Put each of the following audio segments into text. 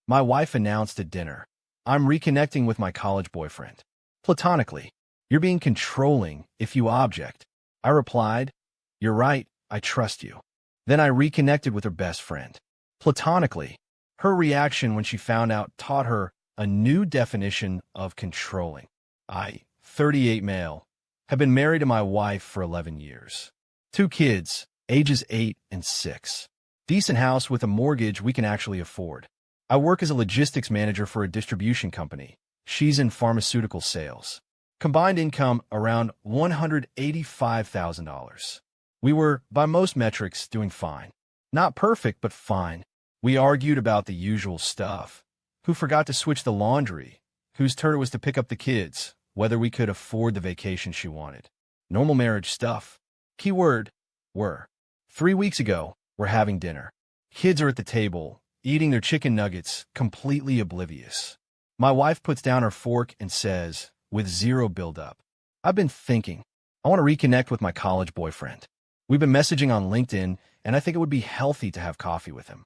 My wife announced at dinner, "I'm reconnecting with my college boyfriend. Platonically. You're being controlling if you object." I replied, "You're right, I trust you." Then I reconnected with her best friend. Platonically. Her reaction when she found out taught her a new definition of controlling. I, 38 male, have been married to my wife for 11 years. 2 kids, ages 8 and 6. Decent house with a mortgage we can actually afford. I work as a logistics manager for a distribution company. She's in pharmaceutical sales. Combined income around $185,000. We were, by most metrics, doing fine. Not perfect, but fine. We argued about the usual stuff. Who forgot to switch the laundry? Whose turn it was to pick up the kids? Whether we could afford the vacation she wanted. Normal marriage stuff. Keyword, were. 3 weeks ago, we're having dinner. Kids are at the table, eating their chicken nuggets, completely oblivious. My wife puts down her fork and says, with zero build-up, "I've been thinking. I want to reconnect with my college boyfriend. We've been messaging on LinkedIn, and I think it would be healthy to have coffee with him."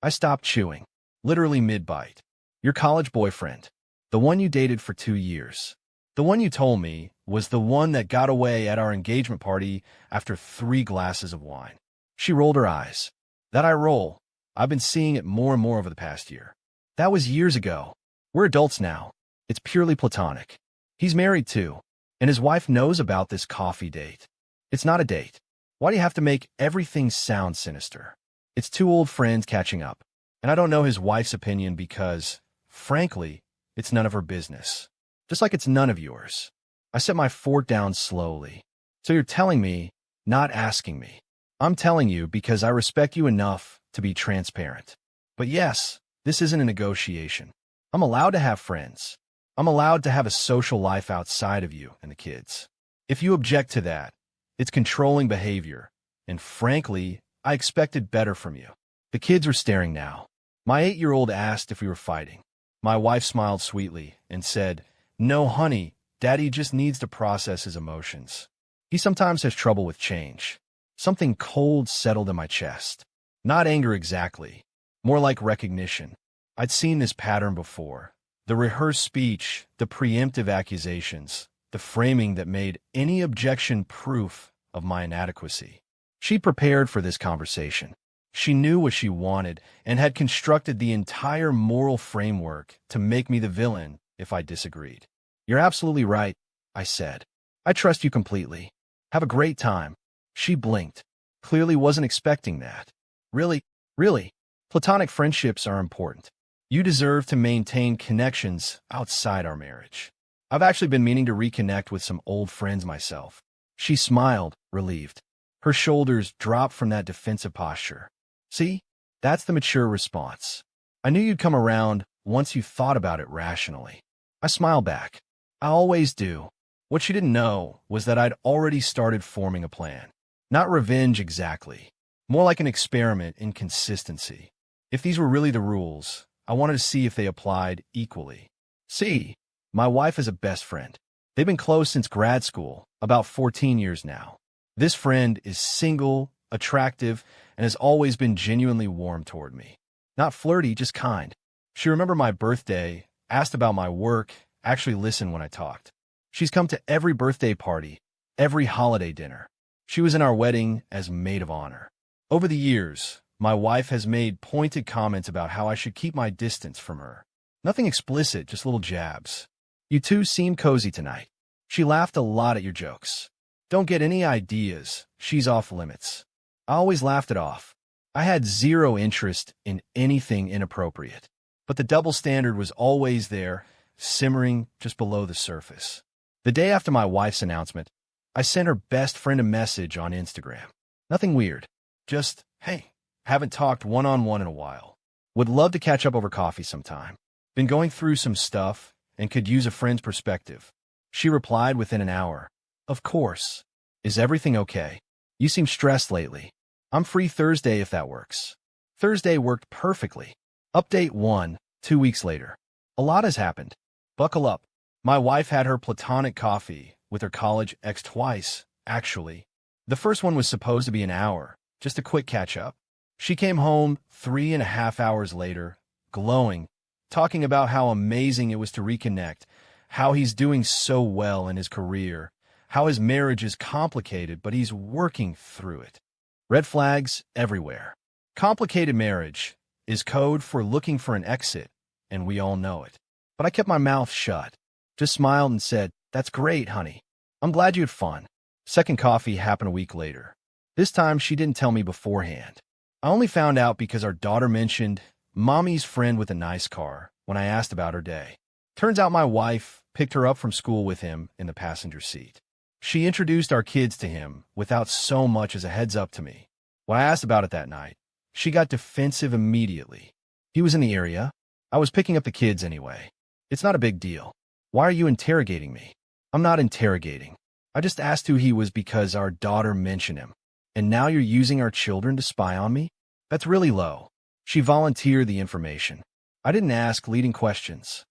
I stopped chewing, literally mid-bite. Your college boyfriend, the one you dated for 2 years. The one you told me was the one that got away at our engagement party after 3 glasses of wine. She rolled her eyes. That eye roll, I've been seeing it more and more over the past year. That was years ago. We're adults now. It's purely platonic. He's married too, and his wife knows about this coffee date. It's not a date. Why do you have to make everything sound sinister? It's 2 old friends catching up, and I don't know his wife's opinion because, frankly, it's none of her business. Just like it's none of yours. I set my fork down slowly. So you're telling me, not asking me. I'm telling you because I respect you enough to be transparent. But yes, this isn't a negotiation. I'm allowed to have friends. I'm allowed to have a social life outside of you and the kids. If you object to that, it's controlling behavior, and frankly, I expected better from you. The kids were staring now. My 8-year-old asked if we were fighting. My wife smiled sweetly and said, "No, honey, Daddy just needs to process his emotions. He sometimes has trouble with change." Something cold settled in my chest. Not anger exactly, more like recognition. I'd seen this pattern before. The rehearsed speech, the preemptive accusations, the framing that made any objection proof of my inadequacy. She prepared for this conversation. She knew what she wanted and had constructed the entire moral framework to make me the villain if I disagreed. "You're absolutely right," I said. "I trust you completely. Have a great time." She blinked. Clearly wasn't expecting that. Really? Platonic friendships are important. You deserve to maintain connections outside our marriage. I've actually been meaning to reconnect with some old friends myself. She smiled, relieved. Her shoulders dropped from that defensive posture. See? That's the mature response. I knew you'd come around once you thought about it rationally. I smiled back. I always do. What she didn't know was that I'd already started forming a plan. Not revenge exactly. More like an experiment in consistency. If these were really the rules, I wanted to see if they applied equally. See, my wife is a best friend. They've been close since grad school, about 14 years now. This friend is single, attractive, and has always been genuinely warm toward me. Not flirty, just kind. She remembered my birthday, asked about my work, actually listened when I talked. She's come to every birthday party, every holiday dinner. She was in our wedding as maid of honor. Over the years, my wife has made pointed comments about how I should keep my distance from her. Nothing explicit, just little jabs. "You two seem cozy tonight." She laughed a lot at your jokes. Don't get any ideas. She's off limits. I always laughed it off. I had zero interest in anything inappropriate. But the double standard was always there, simmering just below the surface. The day after my wife's announcement, I sent her best friend a message on Instagram. Nothing weird. Just, "Hey, haven't talked one-on-one in a while. Would love to catch up over coffee sometime. Been going through some stuff and could use a friend's perspective." She replied within an hour. "Of course. Is everything okay? You seem stressed lately. I'm free Thursday if that works." Thursday worked perfectly. Update 1, 2 weeks later. A lot has happened. Buckle up. My wife had her platonic coffee with her college ex twice, actually. The first one was supposed to be an hour, just a quick catch-up. She came home 3.5 hours later, glowing, talking about how amazing it was to reconnect, how he's doing so well in his career, how his marriage is complicated, but he's working through it. Red flags everywhere. Complicated marriage is code for looking for an exit, and we all know it. But I kept my mouth shut, just smiled and said, "That's great, honey. I'm glad you had fun." Second coffee happened a week later. This time, she didn't tell me beforehand. I only found out because our daughter mentioned Mommy's friend with a nice car when I asked about her day. Turns out my wife picked her up from school with him in the passenger seat. She introduced our kids to him without so much as a heads up to me. When I asked about it that night, she got defensive immediately. He was in the area. I was picking up the kids anyway. It's not a big deal. Why are you interrogating me? I'm not interrogating. I just asked who he was because our daughter mentioned him. And now you're using our children to spy on me? That's really low. She volunteered the information. I didn't ask leading questions.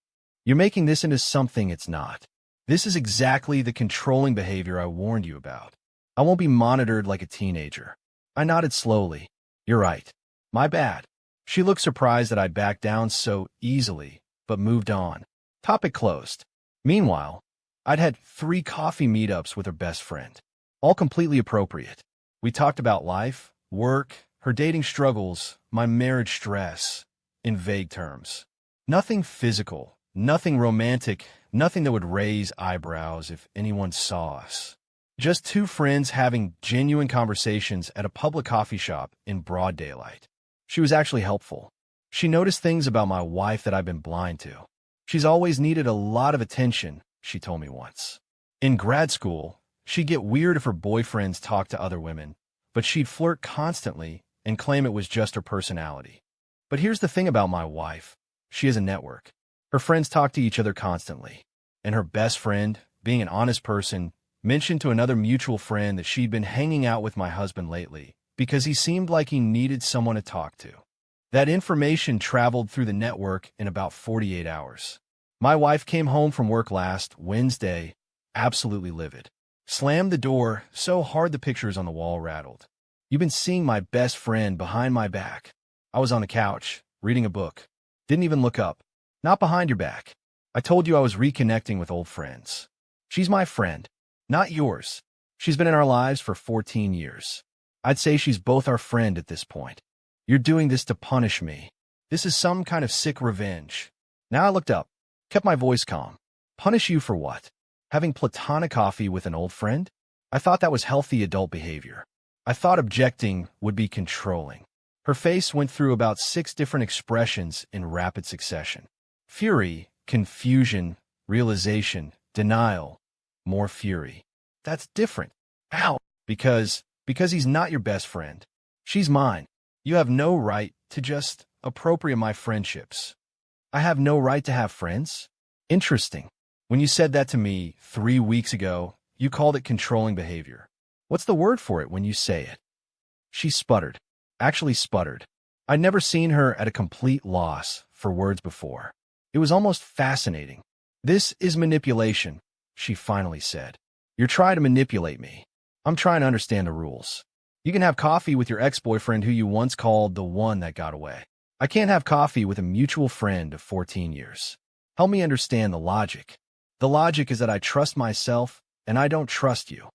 You're making this into something it's not. This is exactly the controlling behavior I warned you about. I won't be monitored like a teenager. I nodded slowly. You're right. My bad. She looked surprised that I'd backed down so easily, but moved on. Topic closed. Meanwhile, I'd had 3 coffee meetups with her best friend, all completely appropriate. We talked about life, work, her dating struggles, my marriage stress, in vague terms. Nothing physical, nothing romantic, nothing that would raise eyebrows if anyone saw us. Just 2 friends having genuine conversations at a public coffee shop in broad daylight. She was actually helpful. She noticed things about my wife that I've been blind to. She's always needed a lot of attention, she told me once. In grad school, she'd get weird if her boyfriends talked to other women, but she'd flirt constantly and claim it was just her personality. But here's the thing about my wife. She has a network. Her friends talk to each other constantly. And her best friend, being an honest person, mentioned to another mutual friend that she'd been hanging out with my husband lately because he seemed like he needed someone to talk to. That information traveled through the network in about 48 hours. My wife came home from work last Wednesday, absolutely livid. Slammed the door so hard the pictures on the wall rattled. You've been seeing my best friend behind my back. I was on the couch, reading a book. Didn't even look up. Not behind your back. I told you I was reconnecting with old friends. She's my friend, not yours. She's been in our lives for 14 years. I'd say she's both our friend at this point. You're doing this to punish me. This is some kind of sick revenge. Now I looked up, kept my voice calm. Punish you for what? Having platonic coffee with an old friend? I thought that was healthy adult behavior. I thought objecting would be controlling. Her face went through about 6 different expressions in rapid succession. Fury, confusion, realization, denial, more fury. That's different. How? Because he's not your best friend. She's mine. You have no right to just appropriate my friendships. I have no right to have friends? Interesting. When you said that to me 3 weeks ago, you called it controlling behavior. What's the word for it when you say it? She sputtered. Actually sputtered. I'd never seen her at a complete loss for words before. It was almost fascinating. This is manipulation, she finally said. You're trying to manipulate me. I'm trying to understand the rules. You can have coffee with your ex-boyfriend who you once called the one that got away. I can't have coffee with a mutual friend of 14 years. Help me understand the logic. The logic is that I trust myself and I don't trust you.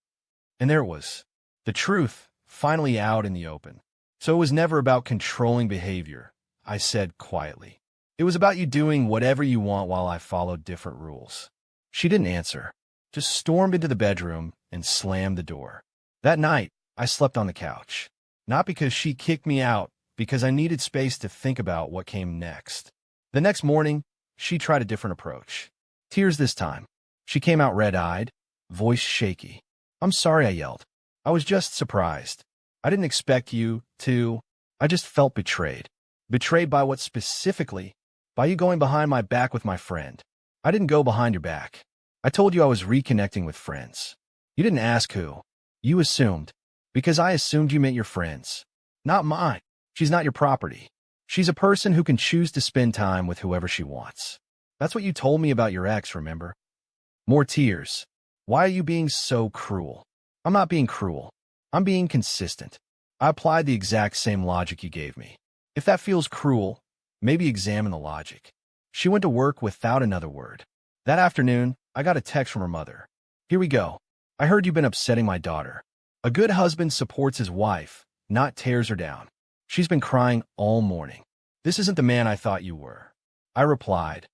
And there it was. The truth, finally out in the open. So it was never about controlling behavior, I said quietly. It was about you doing whatever you want while I followed different rules. She didn't answer, just stormed into the bedroom and slammed the door. That night, I slept on the couch. Not because she kicked me out, because I needed space to think about what came next. The next morning, she tried a different approach. Tears this time. She came out red-eyed, voice shaky. I'm sorry, I yelled. I was just surprised. I didn't expect you to. I just felt betrayed. Betrayed by what specifically? By you going behind my back with my friend. I didn't go behind your back. I told you I was reconnecting with friends. You didn't ask who. You assumed. Because I assumed you meant your friends. Not mine. She's not your property. She's a person who can choose to spend time with whoever she wants. That's what you told me about your ex, remember? More tears. Why are you being so cruel? I'm not being cruel. I'm being consistent. I applied the exact same logic you gave me. If that feels cruel, maybe examine the logic. She went to work without another word. That afternoon, I got a text from her mother. "Here we go. I heard you've been upsetting my daughter. A good husband supports his wife, not tears her down. She's been crying all morning. This isn't the man I thought you were." I replied,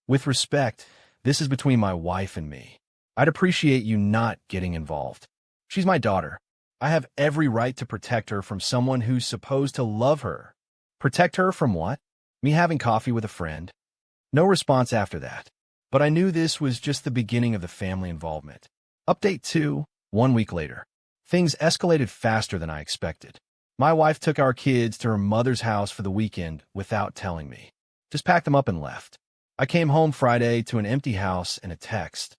"With respect, this is between my wife and me. I'd appreciate you not getting involved. She's my daughter. I have every right to protect her from someone who's supposed to love her." Protect her from what? Me having coffee with a friend? No response after that. But I knew this was just the beginning of the family involvement. Update 2, 1 week later. Things escalated faster than I expected. My wife took our kids to her mother's house for the weekend without telling me. Just packed them up and left. I came home Friday to an empty house and a text.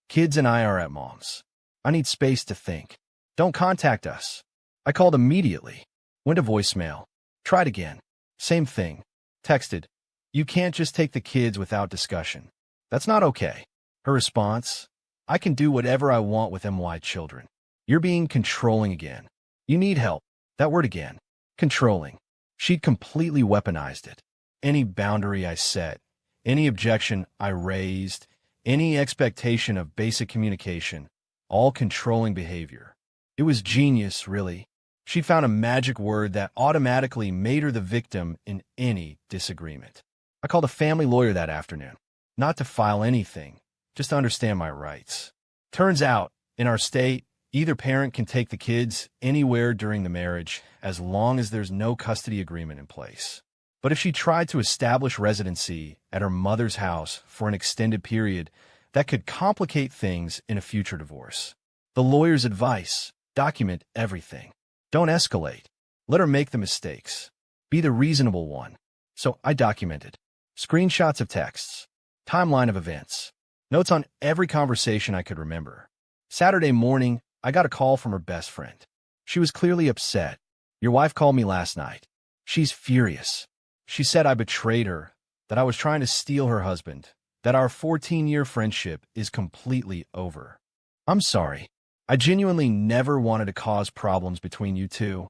"Kids and I are at mom's. I need space to think. Don't contact us." I called immediately. Went to voicemail. Tried again. Same thing. Texted, "You can't just take the kids without discussion. That's not okay." Her response, "I can do whatever I want with my children. You're being controlling again. You need help." That word again. Controlling. She'd completely weaponized it. Any boundary I set, any objection I raised, any expectation of basic communication, all controlling behavior. It was genius, really. She found a magic word that automatically made her the victim in any disagreement. I called a family lawyer that afternoon, not to file anything, just to understand my rights. Turns out, in our state, either parent can take the kids anywhere during the marriage as long as there's no custody agreement in place. But if she tried to establish residency at her mother's house for an extended period, that could complicate things in a future divorce. The lawyer's advice: document everything. Don't escalate. Let her make the mistakes. Be the reasonable one. So I documented. Screenshots of texts. Timeline of events. Notes on every conversation I could remember. Saturday morning, I got a call from her best friend. She was clearly upset. "Your wife called me last night. She's furious. She said I betrayed her, that I was trying to steal her husband, that our 14-year friendship is completely over. I'm sorry. I genuinely never wanted to cause problems between you two.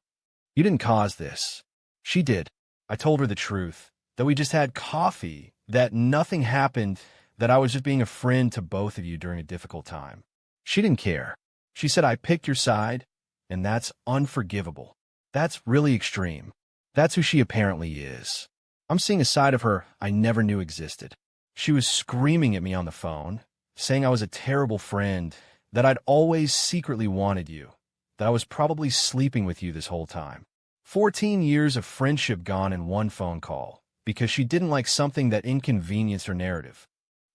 You didn't cause this. She did." I told her the truth, that we just had coffee, that nothing happened, that I was just being a friend to both of you during a difficult time. She didn't care. She said I picked your side, and that's unforgivable. That's really extreme. That's who she apparently is. I'm seeing a side of her I never knew existed. She was screaming at me on the phone, saying I was a terrible friend, that I'd always secretly wanted you, that I was probably sleeping with you this whole time. 14 years of friendship gone in one phone call, because she didn't like something that inconvenienced her narrative.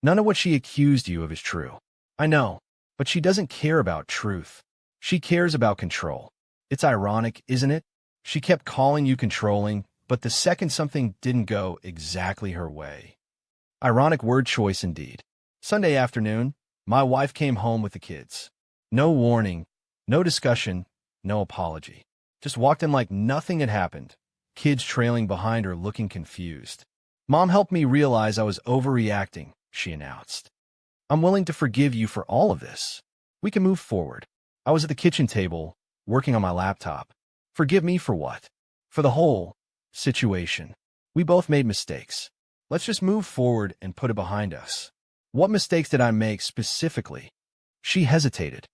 None of what she accused you of is true. I know, but she doesn't care about truth. She cares about control. It's ironic, isn't it? She kept calling you controlling, but the second something didn't go exactly her way. Ironic word choice indeed. Sunday afternoon, my wife came home with the kids. No warning, no discussion, no apology. Just walked in like nothing had happened, kids trailing behind her looking confused. "Mom helped me realize I was overreacting," she announced. "I'm willing to forgive you for all of this. We can move forward." I was at the kitchen table, working on my laptop. Forgive me for what? For the whole situation. We both made mistakes. Let's just move forward and put it behind us. What mistakes did I make specifically? She hesitated.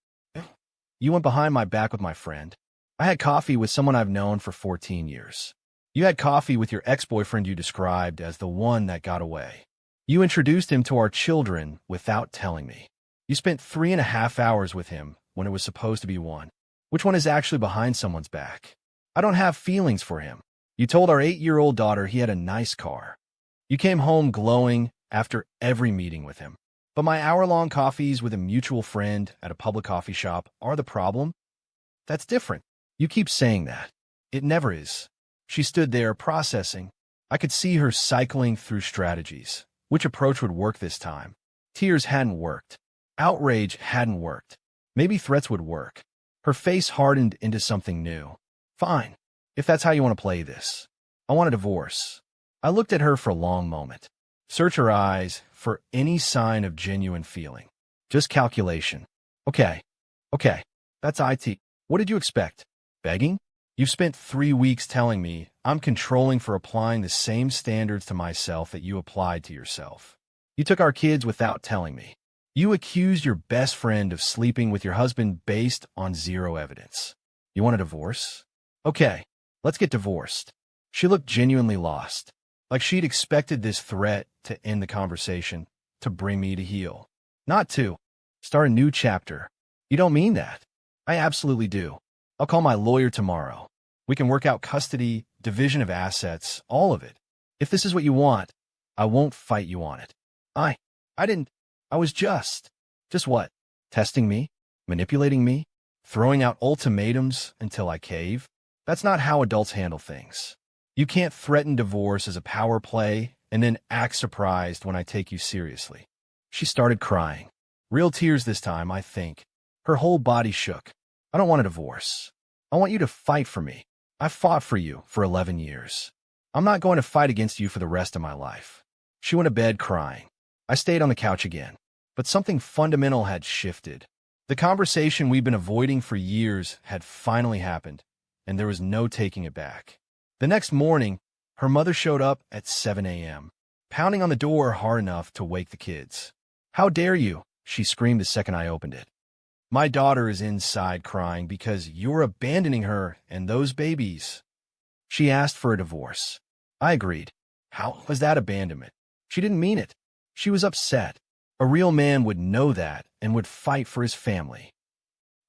You went behind my back with my friend. I had coffee with someone I've known for 14 years. You had coffee with your ex-boyfriend you described as the one that got away. You introduced him to our children without telling me. You spent 3.5 hours with him when it was supposed to be 1. Which one is actually behind someone's back? I don't have feelings for him. You told our 8-year-old daughter he had a nice car. You came home glowing after every meeting with him. But my hour-long coffees with a mutual friend at a public coffee shop are the problem? That's different. You keep saying that. It never is. She stood there processing. I could see her cycling through strategies. Which approach would work this time? Tears hadn't worked. Outrage hadn't worked. Maybe threats would work. Her face hardened into something new. Fine, if that's how you want to play this. I want a divorce. I looked at her for a long moment. Search her eyes for any sign of genuine feeling. Just calculation. Okay, that's IT. What did you expect? Begging? You've spent 3 weeks telling me I'm controlling for applying the same standards to myself that you applied to yourself. You took our kids without telling me. You accused your best friend of sleeping with your husband based on zero evidence. You want a divorce? Okay, let's get divorced. She looked genuinely lost, like she'd expected this threat to end the conversation, to bring me to heel. Not to. Start a new chapter. You don't mean that. I absolutely do. I'll call my lawyer tomorrow. We can work out custody, division of assets, all of it. If this is what you want, I won't fight you on it. I didn't. I was just what? Testing me? Manipulating me? Throwing out ultimatums until I cave? That's not how adults handle things. You can't threaten divorce as a power play and then act surprised when I take you seriously. She started crying. Real tears this time, I think. Her whole body shook. I don't want a divorce. I want you to fight for me. I fought for you for 11 years. I'm not going to fight against you for the rest of my life. She went to bed crying. I stayed on the couch again. But something fundamental had shifted. The conversation we'd been avoiding for years had finally happened, and there was no taking it back. The next morning, her mother showed up at 7 a.m., pounding on the door hard enough to wake the kids. "How dare you?" she screamed the second I opened it. "My daughter is inside crying because you're abandoning her and those babies." She asked for a divorce. I agreed. How was that abandonment? She didn't mean it. She was upset. A real man would know that and would fight for his family.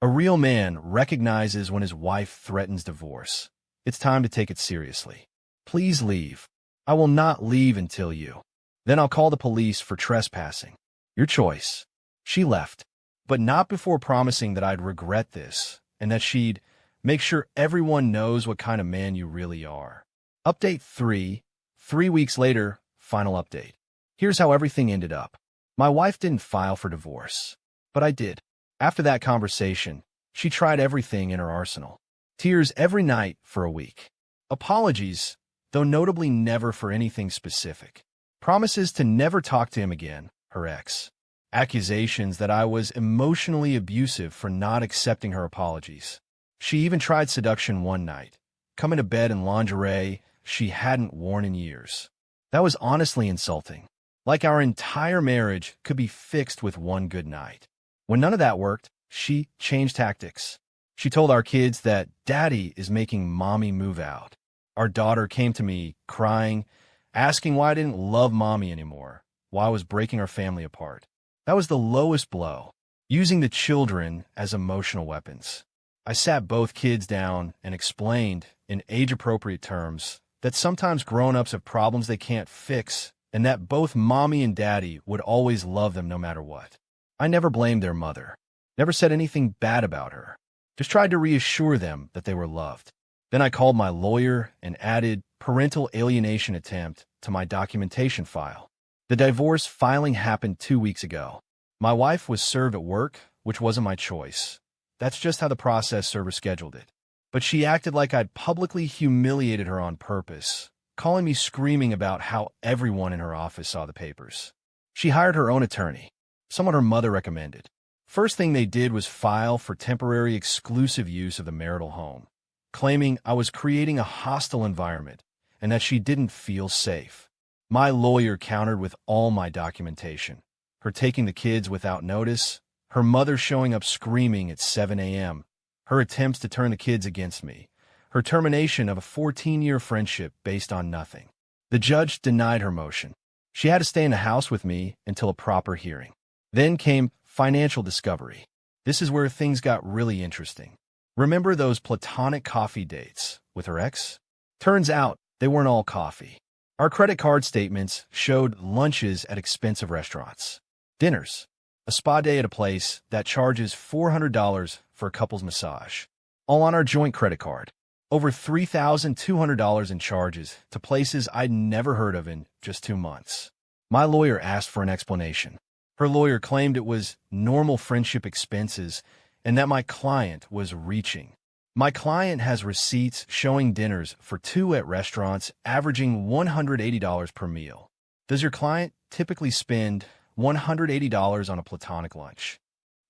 A real man recognizes when his wife threatens divorce. It's time to take it seriously. "Please leave." "I will not leave until you." "Then I'll call the police for trespassing." "Your choice." She left, but not before promising that I'd regret this and that she'd make sure everyone knows what kind of man you really are. Update 3. 3 weeks later, final update. Here's how everything ended up. My wife didn't file for divorce, but I did. After that conversation, she tried everything in her arsenal. Tears every night for a week. Apologies, though notably never for anything specific. Promises to never talk to him again, her ex. Accusations that I was emotionally abusive for not accepting her apologies. She even tried seduction one night, coming to bed in lingerie she hadn't worn in years. That was honestly insulting. Like our entire marriage could be fixed with one good night. When none of that worked, she changed tactics. She told our kids that Daddy is making Mommy move out. Our daughter came to me, crying, asking why I didn't love Mommy anymore, why I was breaking our family apart. That was the lowest blow, using the children as emotional weapons. I sat both kids down and explained, in age-appropriate terms, that sometimes grown-ups have problems they can't fix, and that both Mommy and Daddy would always love them no matter what. I never blamed their mother, never said anything bad about her, just tried to reassure them that they were loved. Then I called my lawyer and added parental alienation attempt to my documentation file. The divorce filing happened 2 weeks ago. My wife was served at work, which wasn't my choice. That's just how the process server scheduled it. But she acted like I'd publicly humiliated her on purpose, calling me screaming about how everyone in her office saw the papers. She hired her own attorney, someone her mother recommended. First thing they did was file for temporary exclusive use of the marital home, claiming I was creating a hostile environment and that she didn't feel safe. My lawyer countered with all my documentation, her taking the kids without notice, her mother showing up screaming at 7 a.m., her attempts to turn the kids against me, her termination of a 14-year friendship based on nothing. The judge denied her motion. She had to stay in the house with me until a proper hearing. Then came financial discovery. This is where things got really interesting. Remember those platonic coffee dates with her ex? Turns out they weren't all coffee. Our credit card statements showed lunches at expensive restaurants, dinners, a spa day at a place that charges $400 for a couple's massage, all on our joint credit card. Over $3,200 in charges to places I'd never heard of in just 2 months. My lawyer asked for an explanation. Her lawyer claimed it was normal friendship expenses and that my client was reaching. My client has receipts showing dinners for 2 at restaurants averaging $180 per meal. Does your client typically spend $180 on a platonic lunch?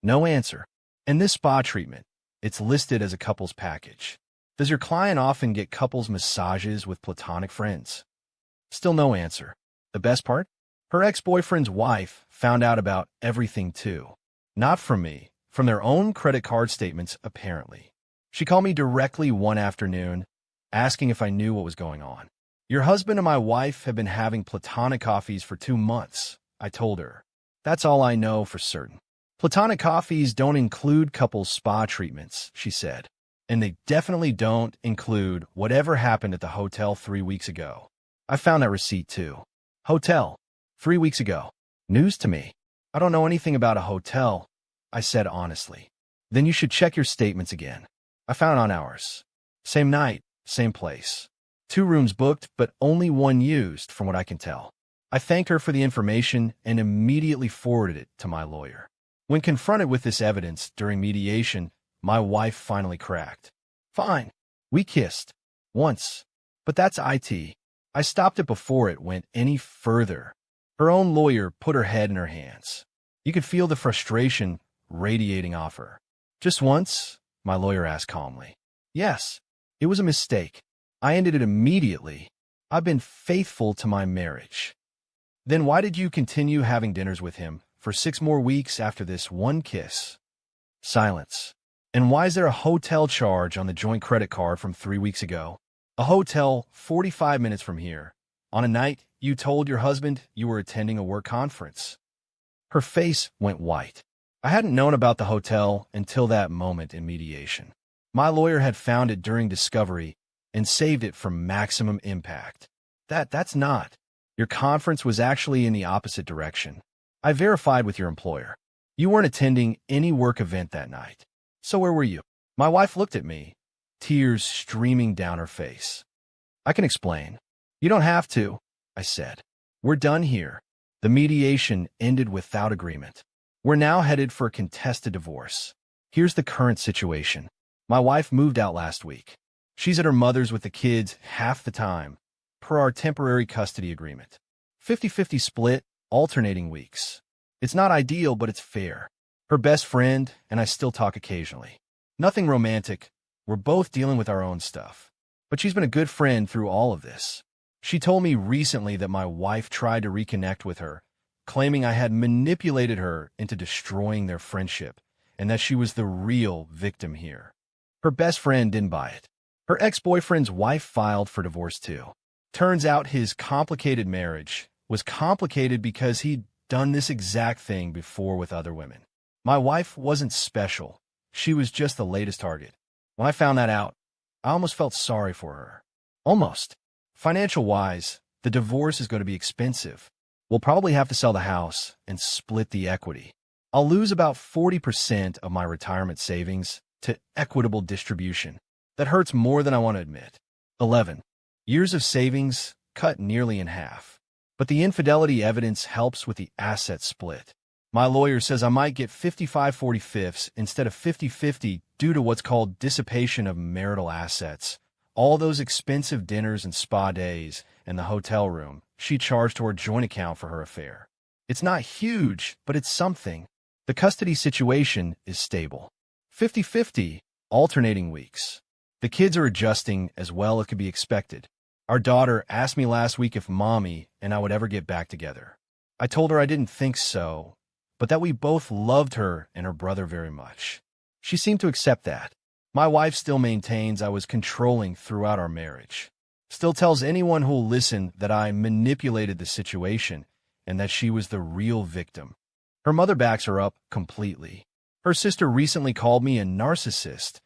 No answer. And this spa treatment, it's listed as a couple's package. Does your client often get couples massages with platonic friends? Still no answer. The best part? Her ex-boyfriend's wife found out about everything too. Not from me, from their own credit card statements, apparently. She called me directly one afternoon, asking if I knew what was going on. Your husband and my wife have been having platonic coffees for 2 months, I told her. That's all I know for certain. Platonic coffees don't include couples spa treatments, she said. And they definitely don't include whatever happened at the hotel 3 weeks ago. I found that receipt too. Hotel. 3 weeks ago. News to me. I don't know anything about a hotel, I said honestly. Then you should check your statements again. I found on ours. Same night, same place. 2 rooms booked, but only 1 used, from what I can tell. I thanked her for the information and immediately forwarded it to my lawyer. When confronted with this evidence during mediation, my wife finally cracked. Fine. We kissed. Once. But that's IT. I stopped it before it went any further. Her own lawyer put her head in her hands. You could feel the frustration radiating off her. Just once? My lawyer asked calmly. Yes. It was a mistake. I ended it immediately. I've been faithful to my marriage. Then why did you continue having dinners with him for 6 more weeks after this one kiss? Silence. And why is there a hotel charge on the joint credit card from 3 weeks ago? A hotel 45 minutes from here, on a night you told your husband you were attending a work conference. Her face went white. I hadn't known about the hotel until that moment in mediation. My lawyer had found it during discovery and saved it for maximum impact. That's not. Your conference was actually in the opposite direction. I verified with your employer. You weren't attending any work event that night. So where were you? My wife looked at me, tears streaming down her face. I can explain. You don't have to, I said. We're done here. The mediation ended without agreement. We're now headed for a contested divorce. Here's the current situation. My wife moved out last week. She's at her mother's with the kids half the time, per our temporary custody agreement. 50-50 split, alternating weeks. It's not ideal, but it's fair. Her best friend and I still talk occasionally. Nothing romantic. We're both dealing with our own stuff. But she's been a good friend through all of this. She told me recently that my wife tried to reconnect with her, claiming I had manipulated her into destroying their friendship, and that she was the real victim here. Her best friend didn't buy it. Her ex-boyfriend's wife filed for divorce too. Turns out his complicated marriage was complicated because he'd done this exact thing before with other women. My wife wasn't special. She was just the latest target. When I found that out, I almost felt sorry for her. Almost. Financial-wise, the divorce is going to be expensive. We'll probably have to sell the house and split the equity. I'll lose about 40% of my retirement savings to equitable distribution. That hurts more than I want to admit. 11 years of savings cut nearly in half. But the infidelity evidence helps with the asset split. My lawyer says I might get 55/45 instead of 50-50 due to what's called dissipation of marital assets. All those expensive dinners and spa days and the hotel room she charged to her joint account for her affair. It's not huge, but it's something. The custody situation is stable. 50-50, alternating weeks. The kids are adjusting as well as could be expected. Our daughter asked me last week if Mommy and I would ever get back together. I told her I didn't think so, but that we both loved her and her brother very much. She seemed to accept that. My wife still maintains I was controlling throughout our marriage. Still tells anyone who'll listen that I manipulated the situation and that she was the real victim. Her mother backs her up completely. Her sister recently called me a narcissist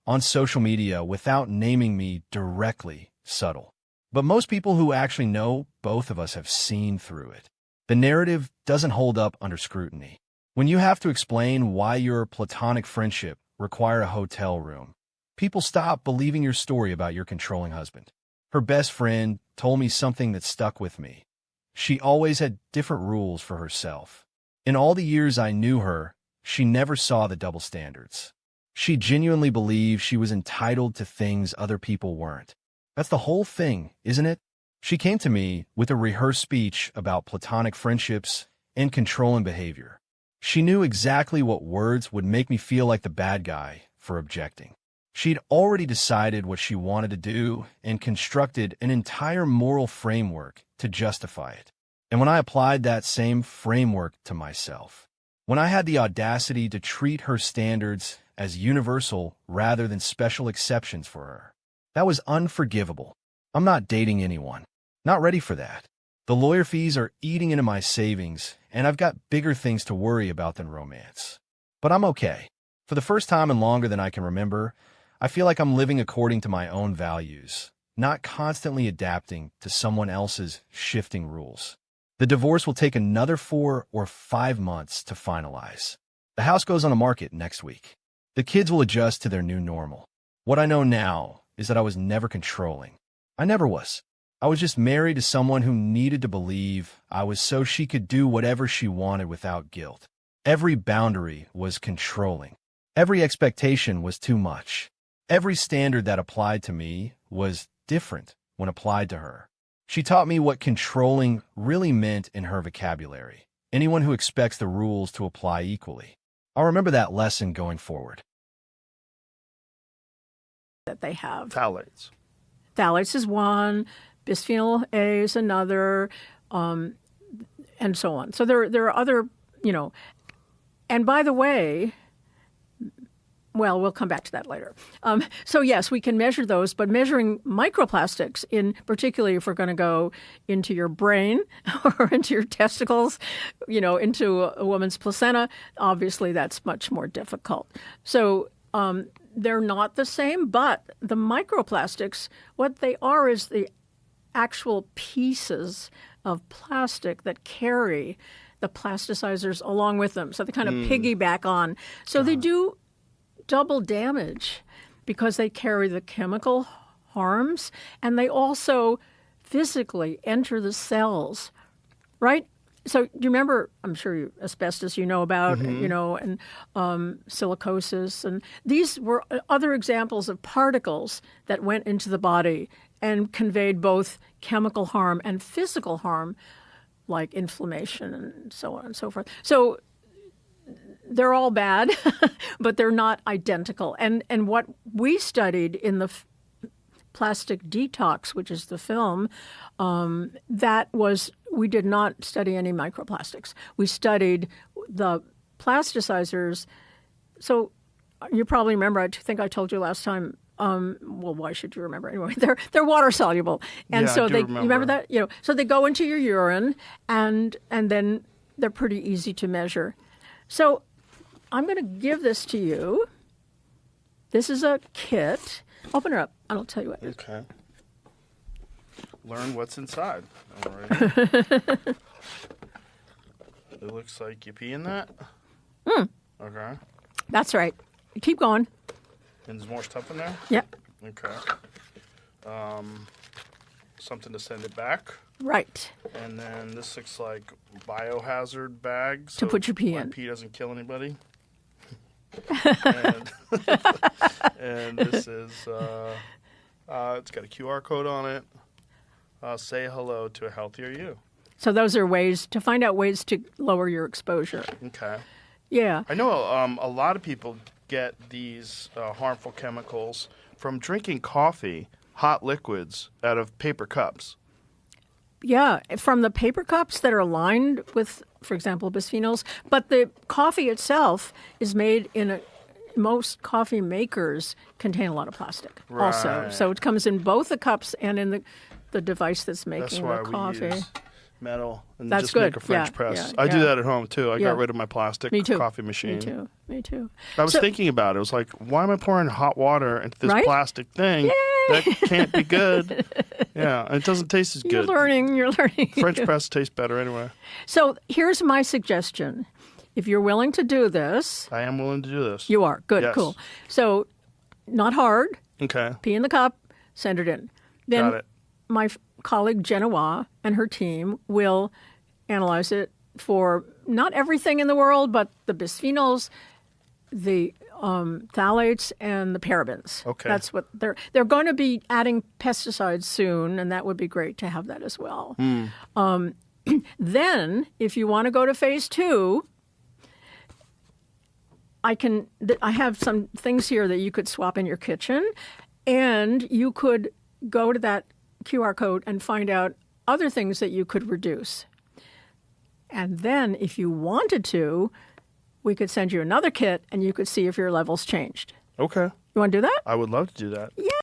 on social media without naming me directly. Subtle. But most people who actually know both of us have seen through it. The narrative doesn't hold up under scrutiny. When you have to explain why your platonic friendship required a hotel room, people stop believing your story about your controlling husband. Her best friend told me something that stuck with me. She always had different rules for herself. In all the years I knew her, she never saw the double standards. She genuinely believed she was entitled to things other people weren't. That's the whole thing, isn't it? She came to me with a rehearsed speech about platonic friendships and controlling behavior. She knew exactly what words would make me feel like the bad guy for objecting. She'd already decided what she wanted to do and constructed an entire moral framework to justify it. And when I applied that same framework to myself, when I had the audacity to treat her standards as universal rather than special exceptions for her, that was unforgivable. I'm not dating anyone. Not ready for that. The lawyer fees are eating into my savings, and I've got bigger things to worry about than romance. But I'm okay. For the first time in longer than I can remember, I feel like I'm living according to my own values, not constantly adapting to someone else's shifting rules. The divorce will take another 4 or 5 months to finalize. The house goes on the market next week. The kids will adjust to their new normal. What I know now is that I was never controlling. I never was. I was just married to someone who needed to believe I was so she could do whatever she wanted without guilt. Every boundary was controlling. Every expectation was too much. Every standard that applied to me was different when applied to her. She taught me what controlling really meant in her vocabulary. Anyone who expects the rules to apply equally. I'll remember that lesson going forward. That they have. Phthalates. Phthalates is one, bisphenol A is another, and so on. So there are other, and by the way, well, we'll come back to that later. So yes, we can measure those, but measuring microplastics, particularly if we're going to go into your brain or into your testicles, into a woman's placenta, obviously that's much more difficult. So they're not the same, but the microplastics, what they are is the actual pieces of plastic that carry the plasticizers along with them. So they kind of piggyback on. So they do double damage because they carry the chemical harms and they also physically enter the cells, right? So do you remember, I'm sure asbestos you know about, and silicosis. And these were other examples of particles that went into the body and conveyed both chemical harm and physical harm, like inflammation and so on and so forth. So they're all bad, but they're not identical. And what we studied in the Plastic Detox, which is the film, we did not study any microplastics. We studied the plasticizers. So you probably remember, I think I told you last time, well, why should you remember anyway? They're water soluble. And so you remember that? So they go into your urine and then they're pretty easy to measure. So I'm going to give this to you. This is a kit. Open her up, and I'll tell you what it is. Okay. Learn what's inside. All right. It looks like you pee in that? Okay. That's right. Keep going. And there's more stuff in there? Yep. Okay. Something to send it back. Right. And then this looks like biohazard bags. To put your pee in. Pee doesn't kill anybody. and this is, it's got a QR code on it. Say hello to a healthier you. So those are ways to find out ways to lower your exposure. Okay. Yeah. I know a lot of people get these harmful chemicals from drinking coffee, hot liquids, out of paper cups. Yeah, from the paper cups that are lined with, for example, bisphenols. But the coffee itself is made most coffee makers contain a lot of plastic also. So it comes in both the cups and in the device that's making the coffee. We use metal and that's just good. make a French press. Yeah, I do that at home too. I got rid of my plastic coffee machine. Me too. I was thinking about it. I was like, why am I pouring hot water into this plastic thing? Yay! That can't be good. Yeah, and it doesn't taste as good. You're learning. French press tastes better anyway. So here's my suggestion. If you're willing to do this. I am willing to do this. You are. Good, yes. Cool. So not hard. Okay. Pee in the cup, send it in. Then got it. My colleague Genoa and her team will analyze it for not everything in the world, but the bisphenols, the phthalates, and the parabens. Okay. That's what they're going to be adding pesticides soon, and that would be great to have that as well. Then, if you want to go to phase 2, I have some things here that you could swap in your kitchen, and you could go to that QR code and find out other things that you could reduce. And then if you wanted to, we could send you another kit and you could see if your levels changed. Okay. You want to do that? I would love to do that. Yeah.